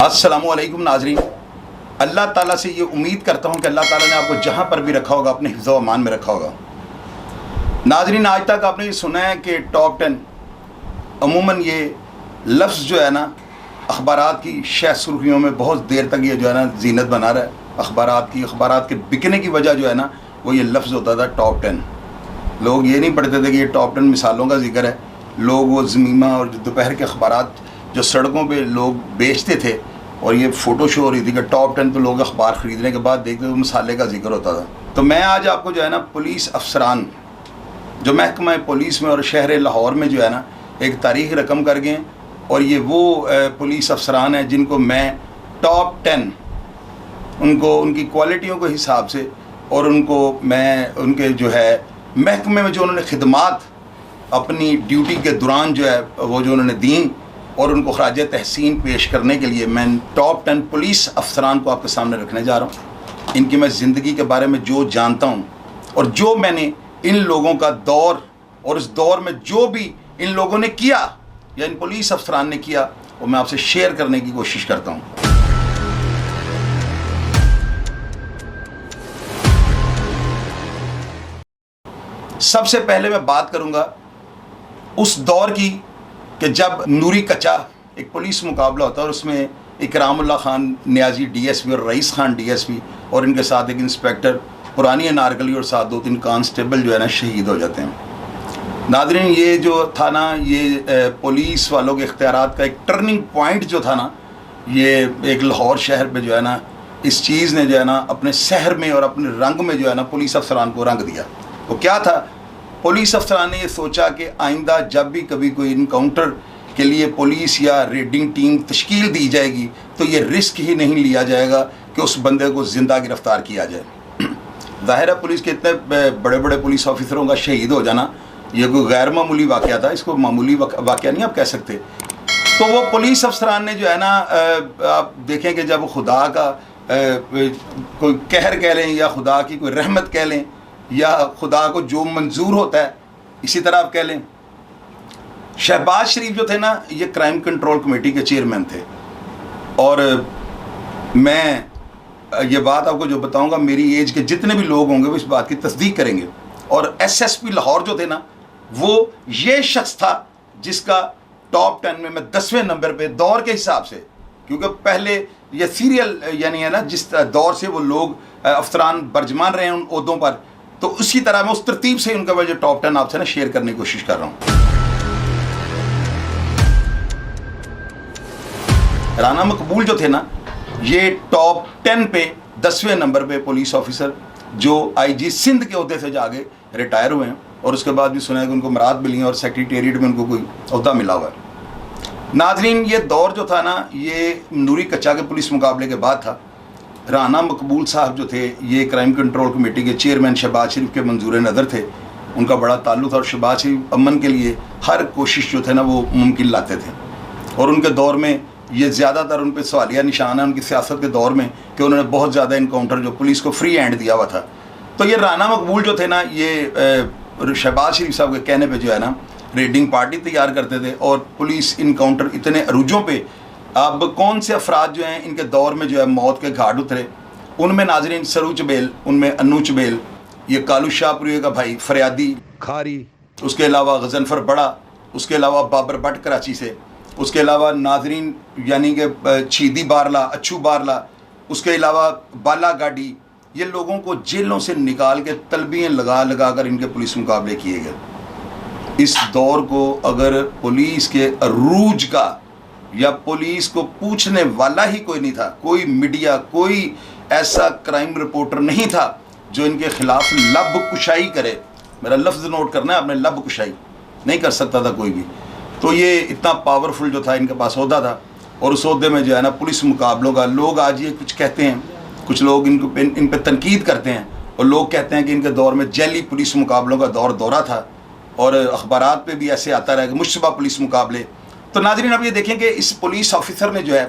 السلام علیکم ناظرین، اللہ تعالیٰ سے یہ امید کرتا ہوں کہ اللہ تعالیٰ نے آپ کو جہاں پر بھی رکھا ہوگا اپنے حفظ و امان میں رکھا ہوگا۔ ناظرین، آج تک آپ نے یہ سنا ہے کہ ٹاپ 10 عموماً یہ لفظ جو ہے نا اخبارات کی شہ سرخیوں میں بہت دیر تک یہ جو ہے نا زینت بنا رہا ہے۔ اخبارات کے بکنے کی وجہ جو ہے نا وہ یہ لفظ ہوتا تھا ٹاپ 10۔ لوگ یہ نہیں پڑھتے تھے کہ یہ ٹاپ 10 مثالوں کا ذکر ہے۔ لوگ وہ ضمیمہ اور دوپہر کے اخبارات جو سڑکوں پہ لوگ بیچتے تھے اور یہ فوٹو شو ہو رہی تھی کہ ٹاپ 10 پہ لوگ اخبار خریدنے کے بعد دیکھتے تو مسالے کا ذکر ہوتا تھا۔ تو میں آج آپ کو جو ہے نا پولیس افسران جو محکمہ پولیس میں اور شہر لاہور میں جو ہے نا ایک تاریخ رقم کر گئے، اور یہ وہ پولیس افسران ہیں جن کو میں ٹاپ 10 ان کی کوالٹیوں کے حساب سے اور ان کے جو ہے محکمے میں جو انہوں نے خدمات اپنی ڈیوٹی کے دوران جو ہے وہ جو انہوں نے دیں اور ان کو خراج تحسین پیش کرنے کے لیے میں ٹاپ 10 پولیس افسران کو آپ کے سامنے رکھنے جا رہا ہوں۔ ان کی میں زندگی کے بارے میں جو جانتا ہوں اور جو میں نے ان لوگوں کا دور اور اس دور میں جو بھی ان لوگوں نے کیا یا ان پولیس افسران نے کیا وہ میں آپ سے شیئر کرنے کی کوشش کرتا ہوں۔ سب سے پہلے میں بات کروں گا اس دور کی کہ جب نوری کچا ایک پولیس مقابلہ ہوتا ہے اور اس میں اکرام اللہ خان نیازی ڈی ایس پی اور رئیس خان ڈی ایس پی اور ان کے ساتھ ایک انسپیکٹر پرانی انارکلی اور ساتھ 2-3 کانسٹیبل جو ہے نا شہید ہو جاتے ہیں۔ ناظرین، یہ جو تھا نا یہ پولیس والوں کے اختیارات کا ایک ٹرننگ پوائنٹ جو تھا نا، یہ ایک لاہور شہر پہ جو ہے نا اس چیز نے جو ہے نا اپنے سحر میں اور اپنے رنگ میں جو ہے نا پولیس افسران کو رنگ دیا۔ وہ کیا تھا؟ پولیس افسران نے یہ سوچا کہ آئندہ جب بھی کبھی کوئی انکاؤنٹر کے لیے پولیس یا ریڈنگ ٹیم تشکیل دی جائے گی تو یہ رسک ہی نہیں لیا جائے گا کہ اس بندے کو زندہ گرفتار کیا جائے۔ ظاہر ہے پولیس کے اتنے بڑے بڑے پولیس آفیسروں کا شہید ہو جانا یہ کوئی غیر معمولی واقعہ تھا، اس کو معمولی واقعہ نہیں آپ کہہ سکتے۔ تو وہ پولیس افسران نے جو ہے نا آپ دیکھیں کہ جب خدا کا کوئی قہر کہہ لیں یا خدا کی کوئی رحمت کہہ لیں یا خدا کو جو منظور ہوتا ہے اسی طرح آپ کہہ لیں، شہباز شریف جو تھے نا یہ کرائم کنٹرول کمیٹی کے چیئرمین تھے، اور میں یہ بات آپ کو جو بتاؤں گا میری ایج کے جتنے بھی لوگ ہوں گے وہ اس بات کی تصدیق کریں گے۔ اور ایس ایس پی لاہور جو تھے نا وہ یہ شخص تھا جس کا ٹاپ 10 میں 10ویں نمبر پہ دور کے حساب سے، کیونکہ پہلے یہ سیریل یعنی ہے نا جس دور سے وہ لوگ افسران برجمان رہے ہیں ان عہدوں پر، تو اسی طرح میں اس ترتیب سے ان کا جو ٹاپ 10 آپ سے نا شیئر کرنے کی کوشش کر رہا ہوں۔ رانا مقبول جو تھے نا یہ ٹاپ 10 پہ 10ویں نمبر پہ پولیس آفیسر جو آئی جی سندھ کے عہدے سے جا کے ریٹائر ہوئے ہیں، اور اس کے بعد بھی سنا ہے کہ ان کو مراد ملی ہیں اور سیکریٹریٹ میں ان کو کوئی عہدہ ملا ہوا ہے۔ ناظرین، یہ دور جو تھا نا یہ نوری کچا کے پولیس مقابلے کے بعد تھا۔ رانا مقبول صاحب جو تھے یہ کرائم کنٹرول کمیٹی کے چیئرمین شہباز شریف کے منظور نظر تھے، ان کا بڑا تعلق تھا اور شہباز شریف امن کے لیے ہر کوشش جو تھے نا وہ ممکن لاتے تھے، اور ان کے دور میں یہ زیادہ تر ان پہ سوالیہ نشان ہے ان کی سیاست کے دور میں کہ انہوں نے بہت زیادہ انکاؤنٹر جو پولیس کو فری ہینڈ دیا ہوا تھا۔ تو یہ رانا مقبول جو تھے نا یہ شہباز شریف صاحب کے کہنے پہ جو ہے نا ریڈنگ پارٹی تیار کرتے تھے، اور پولیس انکاؤنٹر اتنے عروجوں پہ اب کون سے افراد جو ہیں ان کے دور میں جو ہے موت کے گھاٹ اترے، ان میں ناظرین سرو چبیل، ان میں انو چبیل، یہ کالو شاہ پوریہ کا بھائی فریادی کھاری، اس کے علاوہ غضنفر بڑا، اس کے علاوہ بابر بٹ کراچی سے، اس کے علاوہ ناظرین یعنی کہ چھیدی بارلا، اچھو بارلا، اس کے علاوہ بالا گاڈی، یہ لوگوں کو جیلوں سے نکال کے تلبییں لگا لگا کر ان کے پولیس مقابلے کیے گئے۔ اس دور کو اگر پولیس کے عروج کا یا پولیس کو پوچھنے والا ہی کوئی نہیں تھا، کوئی میڈیا، کوئی ایسا کرائم رپورٹر نہیں تھا جو ان کے خلاف لب کشائی کرے، میرا لفظ نوٹ کرنا ہے آپ نے، لب کشائی نہیں کر سکتا تھا کوئی بھی۔ تو یہ اتنا پاورفل جو تھا ان کے پاس عہدہ تھا، اور اس عہدے میں جو ہے نا پولیس مقابلوں کا لوگ آج یہ کچھ کہتے ہیں، کچھ لوگ ان پہ تنقید کرتے ہیں اور لوگ کہتے ہیں کہ ان کے دور میں جیلی پولیس مقابلوں کا دورہ تھا، اور اخبارات پہ بھی ایسے آتا رہا کہ مشتبہ پولیس مقابلے۔ تو ناظرین اب یہ دیکھیں کہ اس پولیس آفیسر نے جو ہے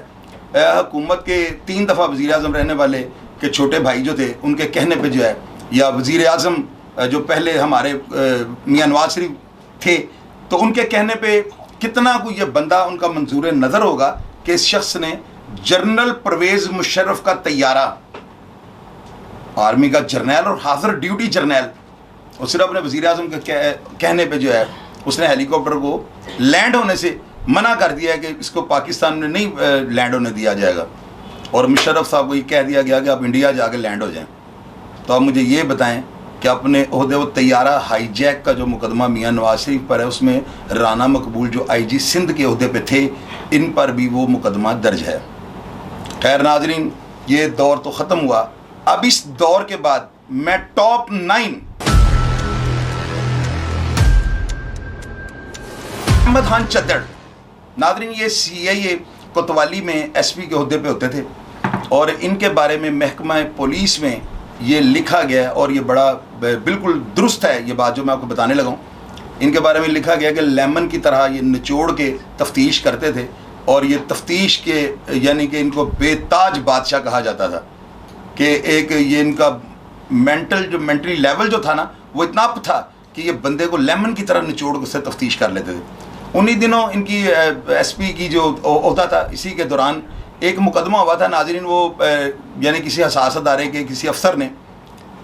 حکومت کے 3 دفعہ وزیر اعظم رہنے والے کے چھوٹے بھائی جو تھے ان کے کہنے پہ جو ہے، یا وزیر اعظم جو پہلے ہمارے میاں نواز شریف تھے تو ان کے کہنے پہ کتنا کوئی یہ بندہ ان کا منظور نظر ہوگا کہ اس شخص نے जनरल परवेज मुशर्रफ का तैयारा, आर्मी का जर्नैल और हाजिर ड्यूटी जर्नैल, और सिर्फ अपने वज़ीर आज़म के कहने पे जो है उसने हेलीकॉप्टर को लैंड होने से मना कर दिया है कि इसको पाकिस्तान में नहीं लैंड होने दिया जाएगा, और मुशर्रफ साहब को ये कह दिया गया कि आप इंडिया जाके लैंड हो जाएं। तो आप मुझे ये बताएं कि अपने ओहदे वो तैयारा हाईजैक का जो मुकदमा मियाँ नवाज शरीफ पर है, उसमें राना मकबूल जो IG सिंध के ओहदे पे थे, इन पर भी वो मुकदमा दर्ज है। खैर नाजरीन, ये दौर तो ख़त्म हुआ। अब इस दौर के बाद मैं टॉप 9 अहमद खान चद्दड़। नाजरीन, ये CIA कोतवाली में SP के ओहदे पे होते थे, और इनके बारे में महकमा पुलिस में ये लिखा गया, और ये बड़ा बिल्कुल दुरुस्त है ये बात जो मैं आपको बताने लगा हूँ। इनके बारे में लिखा गया कि लेमन की तरह ये निचोड़ के तफ्तीश करते थे, और ये तफ्तीश के यानी कि इनको बेताज बादशाह कहा जाता था कि एक ये इनका मेंटली लेवल जो था ना, वो इतना अप था कि ये बंदे को लेमन की तरह निचोड़ से तफ्तीश कर लेते थे। उन्हीं दिनों इनकी SP की जो होता था, इसी के दौरान एक मुकदमा हुआ था नाजरीन। वो यानी किसी हसास अदारे के किसी अफसर ने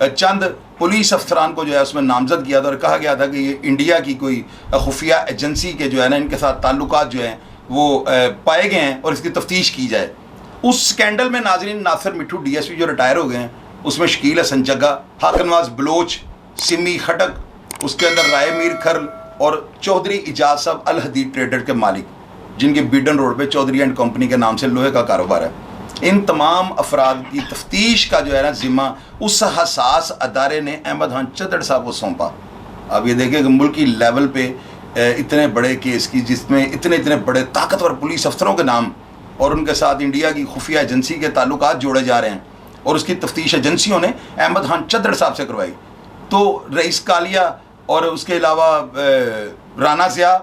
चंद पुलिस अफसरान को जो है उसमें नामजद किया था, और कहा गया था कि ये इंडिया की कोई खुफिया एजेंसी के जो है ना, इनके साथ ताल्लुकात जो हैं वो पाए गए हैं और इसकी तफ्तीश की जाए। उस स्कैंडल में नाजरीन नासिर मिट्ठू DSP जो रिटायर हो गए हैं, उसमें शकील हसन जग्गा, हाकनवाज बलोच, सिमी खटक, उसके अंदर राय मीर खरल और चौधरी इजाज साहब अल हदीद ट्रेडर के मालिक, जिनके बीडन रोड पे चौधरी एंड कंपनी के नाम से लोहे का कारोबार है। इन तमाम अफराद की तफ्तीश का जो है ना ज़िम्मा उस हसास अदारे ने अहमद खान चद्दड़ साहब को सौंपा। अब ये देखें कि मुल्की लेवल पे इतने बड़े केस की, जिसमें इतने बड़े ताकतवर पुलिस अफसरों के नाम और उनके साथ इंडिया की खुफिया एजेंसी के ताल्लुकात जोड़े जा रहे हैं, और उसकी तफ्तीश एजेंसियों ने अहमद खान चद्दड़ साहब से करवाई। तो रईस कालिया और उसके अलावा राना ज़िया,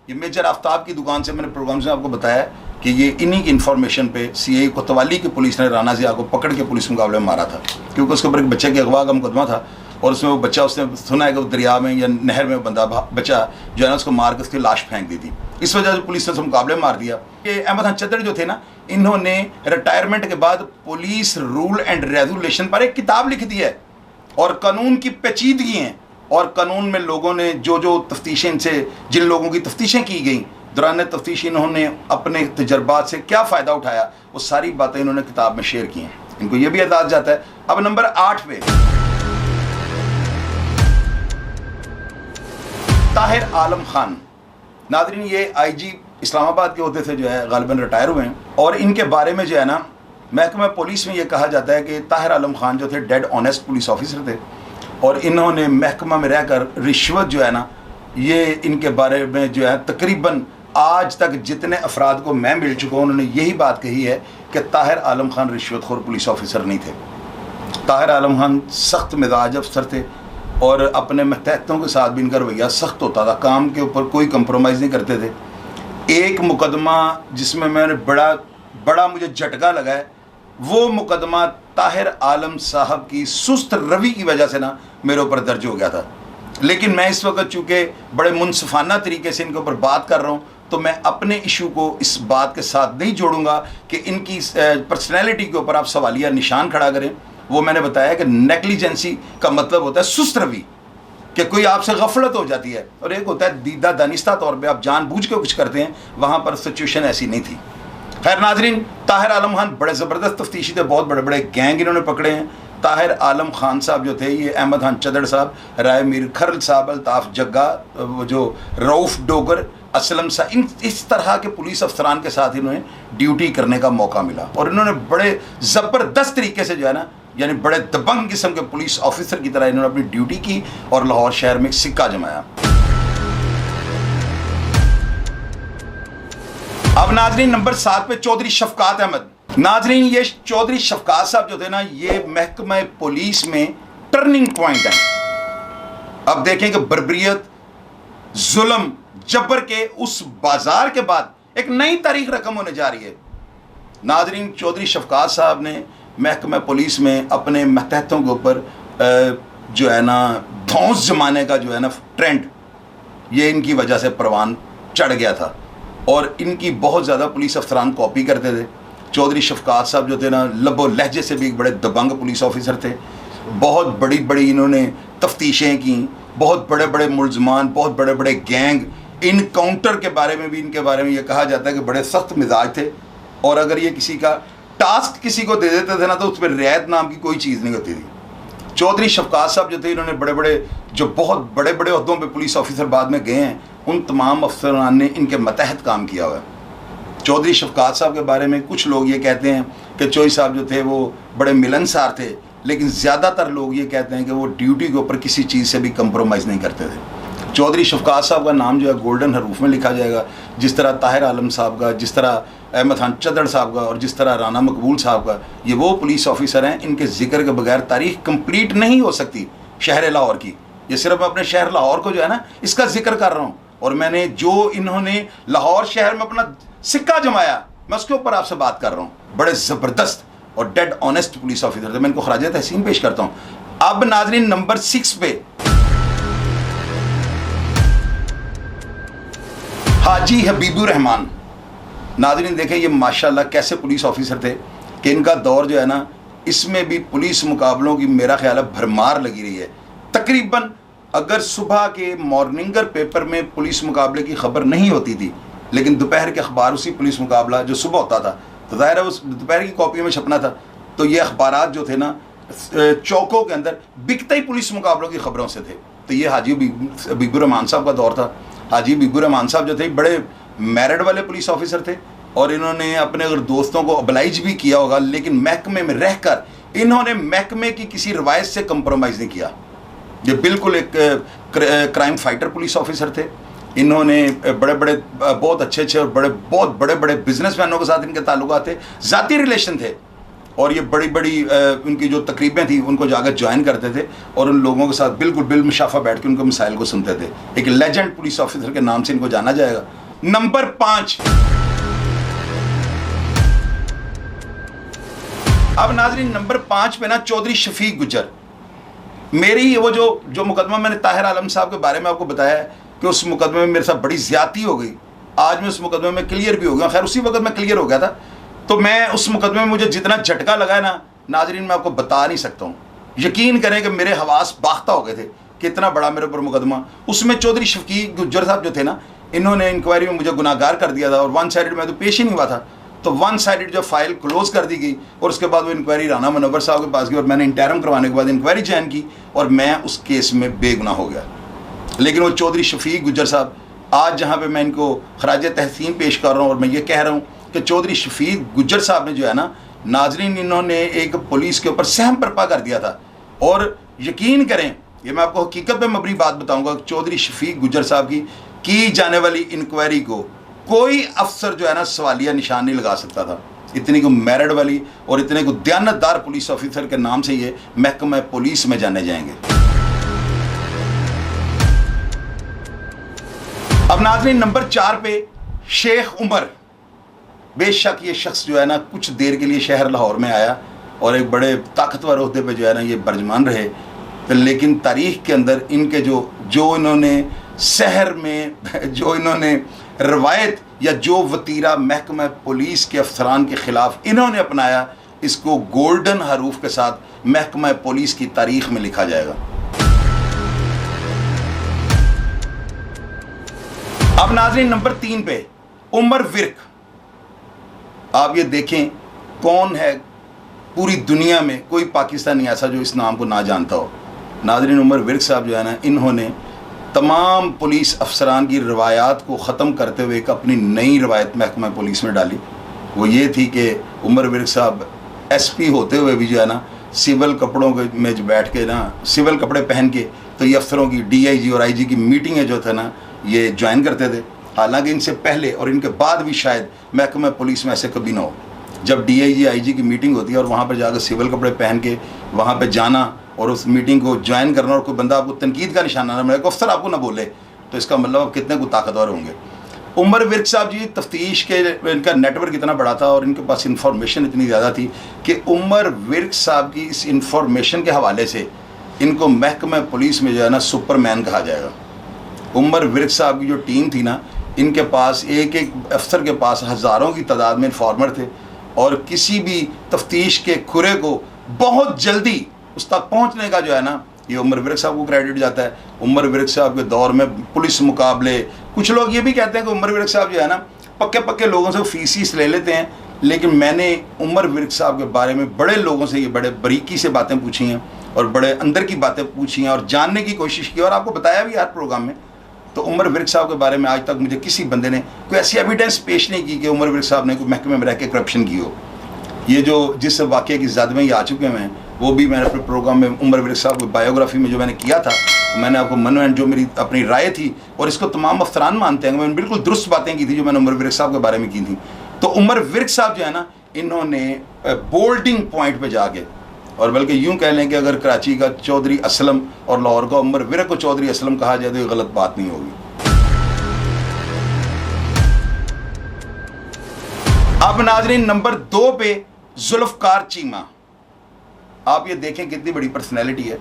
ये मेजर आफ्ताब की दुकान से मैंने प्रोग्राम से आपको बताया कि ये इन्हीं की इन्फॉर्मेशन पे CIA कोतवाली की पुलिस ने राना ज़िया को पकड़ के पुलिस मुकाबले में मारा था, क्योंकि उसके ऊपर एक बच्चे के अगवा का मुकदमा था, और उसमें वो बच्चा, उसने सुना है कि वो दरिया में या नहर में बच्चा जो है ना उसको मार के उसकी लाश फेंक दी थी। इस वजह से पुलिस ने उसको मुकाबले में मार दिया। ये अहमद खान चद्दड़ जो थे ना, इन्होंने रिटायरमेंट के बाद पुलिस रूल एंड रेगुलेशन पर एक किताब लिख दी है, और कानून की पेचीदगी हैं, और कानून में लोगों ने जो तफ्तीशें इनसे, जिन लोगों की तफ्तीशें की गई दौरान तफ्तीश, इन्होंने अपने तजर्बात से क्या फ़ायदा उठाया, वो सारी बातें इन्होंने किताब में शेयर की हैं। इनको ये भी एजाज़ जाता है। अब नंबर 8 पे ताहिर आलम खान। नादरीन, ये IG इस्लामाबाद के होते थे, जो है गालिबन रिटायर हुए हैं, और इनके बारे में जो है ना महकमा पुलिस में ये कहा जाता है कि ताहिर आलम खान जो थे डेड ऑनेस्ट पुलिस ऑफिसर थे, और इन्होंने महकमा में रहकर रिश्वत जो है ना, ये इनके बारे में जो है तकरीबन आज तक जितने अफराद को मैं मिल चुका हूँ, उन्होंने यही बात कही है कि ताहिर आलम खान रिश्वतखोर पुलिस ऑफिसर नहीं थे। ताहिर आलम खान सख्त मिजाज अफसर थे, और अपने मतहतों के साथ भी इनका रवैया सख्त होता था, काम के ऊपर कोई कंप्रोमाइज़ नहीं करते थे। एक मुकदमा जिसमें मैंने बड़ा मुझे झटका लगा है, वो मुकदमा ताहिर आलम साहब की सुस्त रवि की वजह से ना मेरे ऊपर दर्ज हो गया था। लेकिन मैं इस वक्त चूँकि बड़े मुनसफाना तरीके से इनके ऊपर बात कर रहा हूँ, तो मैं अपने इशू को इस बात के साथ नहीं जोड़ूंगा कि इनकी पर्सनैलिटी के ऊपर आप सवालिया निशान खड़ा करें। वो मैंने बताया कि नेग्लिजेंसी का मतलब होता है सुस्त रवि, कि कोई आपसे गफलत हो जाती है, और एक होता है दीदा दानिस्ता तौर पे आप जानबूझ के कुछ करते हैं। वहाँ पर सिचुएशन ऐसी नहीं थी। खैर नाजरीन, ताहिर आलम खान बड़े ज़बरदस्त तफ्तीशी थे, बहुत बड़े बड़े गैंग इन्होंने पकड़े हैं। ताहिर आलम खान साहब जो थे, ये अहमद खान चद्दड़ साहब, राय मीर खरल साहब, अल्ताफ़ जग्गा, जो रऊफ़ डोगर, असलम साहब, इस तरह के पुलिस अफसरान के साथ इन्होंने ड्यूटी करने का मौका मिला, और इन्होंने बड़े ज़बरदस्त तरीके से जो है ना, यानी बड़े दबंग किस्म के पुलिस ऑफिसर की तरह इन्होंने अपनी ड्यूटी की और लाहौर शहर में एक सिक्का जमाया। अब नाजरीन नंबर 7 पे चौधरी शफकात अहमद। नाजरीन, ये चौधरी शफकात साहब जो थे ना, ये महकमा पुलिस में टर्निंग पॉइंट है। अब देखें कि बर्बरियत, जुल्म, जबर के उस बाजार के बाद एक नई तारीख रकम होने जा रही है। नाजरीन, चौधरी शफकात साहब ने महकमा पुलिस में अपने मतहतों के ऊपर जो है ना धौंस जमाने का जो है ना ट्रेंड, ये इनकी वजह से परवान चढ़ गया था, और इनकी बहुत ज़्यादा पुलिस अफसरान कॉपी करते थे। चौधरी शफकात साहब जो थे ना, लबो लहजे से भी एक बड़े दबंग पुलिस ऑफिसर थे। बहुत बड़ी बड़ी इन्होंने तफ्तीशें की, बहुत बड़े बड़े मुलजमान, बहुत बड़े बड़े गैंग, इनकाउंटर के बारे में भी इनके बारे में ये कहा जाता है कि बड़े सख्त मिजाज थे। और अगर ये किसी का टास्क किसी को दे देते थे ना, तो उस पर रियायत नाम की कोई चीज़ नहीं होती थी। चौधरी शफकात साहब जो थे, इन्होंने बड़े बड़े जो बहुत बड़े बड़े ओहदों पे पुलिस ऑफिसर बाद में गए हैं, उन तमाम अफसरान ने इनके मतहत काम किया हुआ है। चौधरी शफकात साहब के बारे में कुछ लोग ये कहते हैं कि चौधरी साहब जो थे वो बड़े मिलनसार थे, लेकिन ज़्यादातर लोग ये कहते हैं कि वो ड्यूटी के ऊपर किसी चीज़ से भी कंप्रोमाइज़ नहीं करते थे। चौधरी शफकात साहब का नाम जो है गोल्डन हरूफ में लिखा जाएगा, जिस तरह ताहिर आलम साहब का, जिस तरह अहमद खान चद्दड़ साहब का और जिस तरह राना मकबूल साहब का। ये वो पुलिस ऑफिसर हैं, इनके जिक्र के बगैर तारीख कंप्लीट नहीं हो सकती शहर लाहौर की। ये सिर्फ मैं अपने शहर लाहौर को जो है ना, इसका जिक्र कर रहा हूँ, और मैंने जो इन्होंने लाहौर शहर में अपना सिक्का जमाया, मैं उसके ऊपर आपसे बात कर रहा हूँ। बड़े ज़बरदस्त और डेड ऑनेस्ट पुलिस ऑफिसर थे। मैं इनको खराज तहसीन पेश करता हूँ। अब नाजरीन नंबर 6 पे हाजी हबीबुर रहमान। नाजरीन देखें ये माशाल्लाह कैसे पुलिस ऑफिसर थे कि इनका दौर जो है ना, इसमें भी पुलिस मुकाबलों की मेरा ख्याल है भरमार लगी रही है। तकरीबन अगर सुबह के मॉर्निंगर पेपर में पुलिस मुकाबले की खबर नहीं होती थी, लेकिन दोपहर के अखबार उसी पुलिस मुकाबला जो सुबह होता था, तो ज़ाहिर है उस दोपहर की कॉपियों में छपना था, तो ये अखबारात जो थे ना, चौकों के अंदर बिकते ही पुलिस मुकाबलों की खबरों से थे। तो ये हाजी हबीबुर रहमान साहब का दौर था। हाजी हबीबुर रहमान साहब जो थे बड़े मेरिट वाले पुलिस ऑफिसर थे, और इन्होंने अपने अगर दोस्तों को oblige भी किया होगा, लेकिन महकमे में रहकर इन्होंने महकमे की किसी रवायत से कंप्रोमाइज़ नहीं किया। ये बिल्कुल एक क्राइम फाइटर पुलिस ऑफिसर थे। इन्होंने बड़े बड़े बहुत अच्छे और बहुत बड़े बड़े बिजनेसमैनों के साथ इनके ताल्लुकात थे, ज़ाती रिलेशन थे, और ये बड़ी बड़ी उनकी जो तकरीबें थी उनको जाकर ज्वाइन करते थे, और उन लोगों के साथ बिल्कुल बिल मुशाफा बैठ के उनके मसाइल को सुनते थे। एक लेजेंड पुलिस ऑफिसर के नाम से इनको जाना जाएगा। नंबर 5। अब नाजरीन नंबर 5 पे ना चौधरी शफीक गुज्जर। मेरी वो जो मुकदमा मैंने ताहिर आलम साहब के बारे में आपको बताया है कि उस मुकदमे में मेरे साथ बड़ी ज्यादती हो गई, आज मैं उस मुकदमे में क्लियर भी हो गया। खैर उसी वक्त मैं क्लियर हो गया था। तो मैं उस मुकदमे में मुझे जितना झटका लगा है ना नाजरीन, मैं आपको बता नहीं सकता हूँ। यकीन करें कि मेरे हवास बाख्ता हो गए थे कि इतना बड़ा मेरे ऊपर मुकदमा। उसमें चौधरी शफीक गुज्जर साहब जो थे ना, इन्होंने इंक्वायरी में मुझे गुनाहगार कर दिया था, और वन साइडेड मैं तो पेश ही नहीं हुआ था। तो वन साइडेड जो फाइल क्लोज कर दी गई, और उसके बाद वो इंक्वायरी राना मुनव्वर साहब के पास गई, और मैंने इंटरम करवाने के बाद इंक्वायरी ज्वाइन की, और मैं उस केस में बेगुनाह हो गया। लेकिन वो चौधरी शफीक गुज्जर साहब, आज जहाँ पे मैं इनको खराज तहसीन पेश कर रहा हूँ, और मैं ये कह रहा हूँ कि चौधरी शफीक गुज्जर साहब ने जो है ना नाजरीन, इन्होंने एक पुलिस के ऊपर सहम बर्पा कर दिया था। और यकीन करें, ये मैं आपको हकीकत में मबरी बात बताऊँगा, चौधरी शफीक गुज्जर साहब की जाने वाली इंक्वायरी को कोई अफसर जो है ना सवालिया निशान नहीं लगा सकता था। इतनी को मेरिट वाली और इतने को दयानतदार पुलिस ऑफिसर के नाम से ये महकमा पुलिस में जाने जाएंगे। अब नाज़रीन नंबर 4 पे शेख उमर। बेशक ये शख्स जो है ना कुछ देर के लिए शहर लाहौर में आया और एक बड़े ताकतवर ओहदे पे जो है ना ये बरजमान रहे, तो लेकिन तारीख के अंदर इनके जो इन्होंने शहर में जो इन्होंने रवायत या जो वतीरा महकमा पुलिस के अफसरान के ख़िलाफ़ इन्होंने अपनाया, इसको गोल्डन हरूफ के साथ महकमा पुलिस की तारीख में लिखा जाएगा। अब नाज़रीन नंबर 3 पे उमर विर्क। आप ये देखें कौन है पूरी दुनिया में कोई पाकिस्तानी ऐसा जो इस नाम को ना जानता हो। नाज़रीन उमर विर्क साहब जो है ना, इन्होंने तमाम पुलिस अफसरान की रवायात को ख़त्म करते हुए एक अपनी नई रवायत महकमा पुलिस में डाली। वो ये थी कि उमर विर्क साहब SP होते हुए भी जो है ना सिविल कपड़ों में जो बैठ के ना सिविल कपड़े पहन के तो ये अफसरों की DIG और IG की मीटिंगें जो थे ना ये ज्वाइन करते थे। हालांकि इनसे पहले और इनके बाद भी शायद महकमा पुलिस में ऐसे कभी ना हो। जब DIG IG की मीटिंग होती है और वहाँ पर जाकर सिविल कपड़े पहन के वहाँ पर जाना और उस मीटिंग को ज्वाइन करना और कोई बंदा आपको तनकीद का निशाना ना मिले, अफसर आपको ना बोले, तो इसका मतलब आप कितने को ताकतवर होंगे। उमर विर्क साहब जी तफ्तीश के इनका नेटवर्क इतना बड़ा था और इनके पास इंफॉर्मेशन इतनी ज़्यादा थी कि उमर विर्क साहब की इस इंफॉर्मेशन के हवाले से इनको महकमा पुलिस में जो है ना सुपरमैन कहा जाएगा। उमर विर्क साहब की जो टीम थी ना, इनके पास एक एक अफसर के पास हज़ारों की तादाद में इन्फॉर्मर थे اور کسی بھی تفتیش کے کھرے کو بہت جلدی اس تک پہنچنے کا جو ہے نا یہ عمر ورک صاحب کو کریڈٹ جاتا ہے. عمر ورک صاحب کے دور میں پولیس مقابلے, کچھ لوگ یہ بھی کہتے ہیں کہ عمر ورک صاحب جو ہے نا پکے لوگوں سے فیس لے لیتے ہیں, لیکن میں نے عمر ورک صاحب کے بارے میں بڑے لوگوں سے یہ بڑے باریکی سے باتیں پوچھی ہیں اور بڑے اندر کی باتیں پوچھی ہیں اور جاننے کی کوشش کی, اور آپ کو بتایا بھی ہر پروگرام میں. تو عمر ورک صاحب کے بارے میں آج تک مجھے کسی بندے نے کوئی ایسی ایویڈنس پیش نہیں کی کہ عمر ورک صاحب نے کوئی محکمے میں رہ کے کرپشن کی ہو. یہ جو جس واقعے کی زد میں یہ آ چکے ہیں وہ بھی میں نے اپنے پروگرام میں عمر ورک صاحب کی بایوگرافی میں جو میں نے کیا تھا, میں نے آپ کو جو میری اپنی رائے تھی, اور اس کو تمام افسران مانتے ہیں, میں نے بالکل درست باتیں کی تھی جو میں نے عمر ورک صاحب کے بارے میں کی تھی. تو عمر ورک صاحب جو ہے نا انہوں نے بولڈنگ پوائنٹ پہ جا کے, اور بلکہ یوں کہہ لیں کہ اگر کراچی کا چودھری اسلم اور لاہور کا عمر ورک کو چودھری اسلم کہا جائے تو یہ غلط بات نہیں ہوگی. اب ناظرین نمبر 2 پہ ذوالفقار چیمہ. آپ یہ دیکھیں کتنی بڑی پرسنالٹی ہے,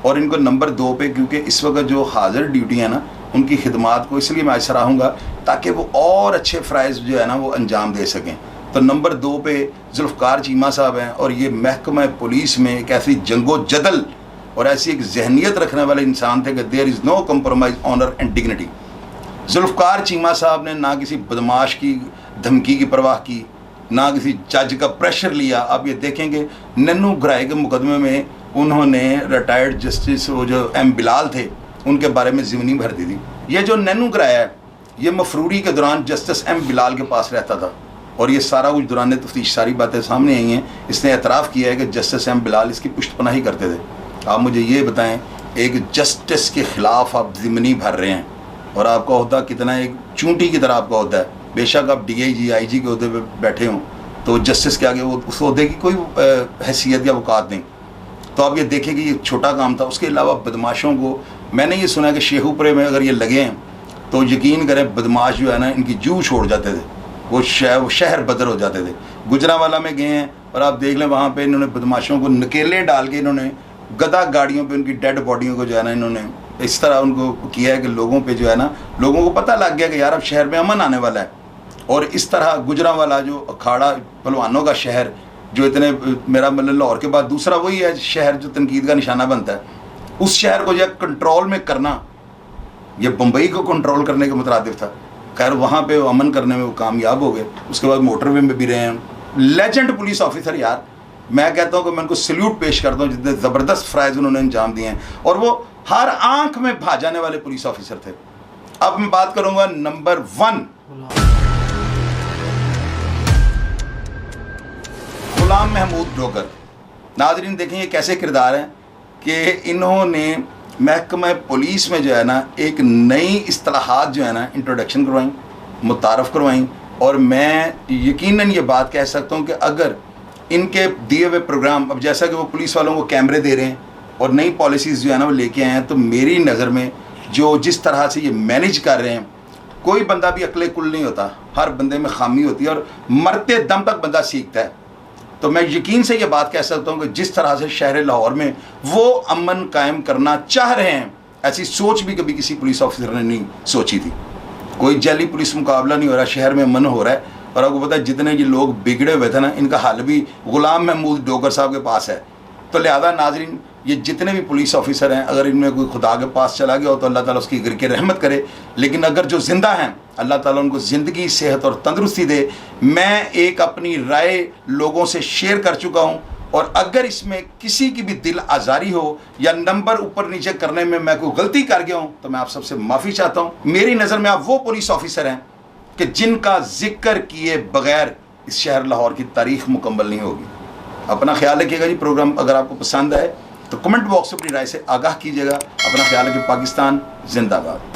اور ان کو نمبر 2 پہ کیونکہ اس وقت جو حاضر ڈیوٹی ہے نا ان کی خدمات کو اس لیے میں آج سراہوں گا تاکہ وہ اور اچھے فرائض جو ہے نا وہ انجام دے سکیں. تو نمبر 2 پہ ذوالفقار چیمہ صاحب ہیں, اور یہ محکمہ پولیس میں ایک ایسی جنگ و جدل اور ایسی ایک ذہنیت رکھنے والے انسان تھے کہ there is no compromise honour and dignity. Zulfiqar Cheema sahab نے نہ کسی بدماش کی دھمکی کی پرواہ کی, نہ کسی جج کا پریشر لیا. آپ یہ دیکھیں کہ ننو گرائے کے مقدمے میں انہوں نے ریٹائرڈ جسٹس وہ جو ایم بلال تھے ان کے بارے میں ضمنی بھر دی تھی. یہ جو ننو گرائے ہے یہ مفروری کے دوران جسٹس ایم بلال کے پاس رہتا تھا, اور یہ سارا کچھ دوران تفتیش ساری باتیں سامنے آئی ہیں. اس نے اعتراف کیا ہے کہ جسٹس ایم بلال اس کی پشت پناہی کرتے تھے. آپ مجھے یہ بتائیں, ایک جسٹس کے خلاف آپ ضمنی بھر رہے ہیں, اور آپ کا عہدہ کتنا ایک چونٹی کی طرح آپ کا عہدہ ہے. بے شک آپ ڈی آئی جی آئی جی کے عہدے پہ بیٹھے ہوں تو جسٹس کے آگے وہ اس عہدے کی کوئی حیثیت یا اوقات نہیں. تو آپ یہ دیکھیں کہ یہ چھوٹا کام تھا. اس کے علاوہ بدماشوں کو میں نے یہ سنا ہے کہ شیخو پورے میں اگر یہ لگے ہیں تو یقین کریں بدماش جو ہے نا ان کی جو چھوڑ جاتے تھے, وہ شہر بدر ہو جاتے تھے. گجرانوالہ میں گئے ہیں اور آپ دیکھ لیں وہاں پہ انہوں نے بدماشوں کو نکیلے ڈال کے انہوں نے گدا گاڑیوں پہ ان کی ڈیڈ باڈیوں کو جو ہے نا انہوں نے اس طرح ان کو کیا ہے کہ لوگوں پہ جو ہے نا لوگوں کو پتہ لگ گیا کہ یار اب شہر میں امن آنے والا ہے. اور اس طرح گجرانوالہ جو اکھاڑا پہلوانوں کا شہر جو اتنے میرا مطلب لاہور کے بعد دوسرا وہی ہے شہر جو تنقید کا نشانہ بنتا ہے, اس شہر کو جو کنٹرول میں کرنا یہ بمبئی کو کنٹرول کرنے کے مترادف تھا. خیر وہاں پہ وہ امن کرنے میں وہ کامیاب ہو گئے. اس کے بعد موٹر وے میں بھی رہے ہیں. لیجنڈ پولیس آفیسر یار, میں کہتا ہوں کہ میں ان کو سلیوٹ پیش کرتا ہوں جتنے زبردست فرائض انہوں نے انجام دیے ہیں, اور وہ ہر آنکھ میں بھا جانے والے پولیس آفیسر تھے. اب میں بات کروں گا نمبر 1 غلام محمود ڈوگر. ناظرین دیکھیں یہ کیسے کردار ہیں کہ انہوں نے محکمہ پولیس میں جو ہے نا ایک نئی اصطلاحات جو ہے نا انٹروڈکشن کروائیں, متعارف کروائیں. اور میں یقیناً یہ بات کہہ سکتا ہوں کہ اگر ان کے دیے ہوئے پروگرام اب جیسا کہ وہ پولیس والوں کو کیمرے دے رہے ہیں اور نئی پالیسیز جو ہے نا وہ لے کے آئے ہیں, تو میری نظر میں جو جس طرح سے یہ مینیج کر رہے ہیں, کوئی بندہ بھی عقل کل نہیں ہوتا, ہر بندے میں خامی ہوتی ہے اور مرتے دم تک بندہ سیکھتا ہے. تو میں یقین سے یہ بات کہہ سکتا ہوں کہ جس طرح سے شہر لاہور میں وہ امن قائم کرنا چاہ رہے ہیں, ایسی سوچ بھی کبھی کسی پولیس آفیسر نے نہیں سوچی تھی. کوئی جعلی پولیس مقابلہ نہیں ہو رہا, شہر میں امن ہو رہا ہے. اور آپ کو پتہ ہے جتنے یہ لوگ بگڑے ہوئے تھے نا ان کا حل بھی غلام محمود ڈوگر صاحب کے پاس ہے. تو لہذا ناظرین یہ جتنے بھی پولیس آفیسر ہیں اگر ان میں کوئی خدا کے پاس چلا گیا ہو تو اللہ تعالیٰ اس کی گر کے رحمت کرے, لیکن اگر جو زندہ ہیں اللہ تعالیٰ ان کو زندگی صحت اور تندرستی دے. میں ایک اپنی رائے لوگوں سے شیئر کر چکا ہوں, اور اگر اس میں کسی کی بھی دل آزاری ہو یا نمبر اوپر نیچے کرنے میں کوئی غلطی کر گیا ہوں تو میں آپ سب سے معافی چاہتا ہوں. میری نظر میں آپ وہ پولیس آفیسر ہیں کہ جن کا ذکر کیے بغیر اس شہر لاہور کی تاریخ مکمل نہیں ہوگی. اپنا خیال رکھیے گا جی. پروگرام اگر آپ کو پسند آئے تو کمنٹ باکس میں اپنی رائے سے آگاہ کیجیے گا. اپنا خیال رکھیے. پاکستان زندہ باد.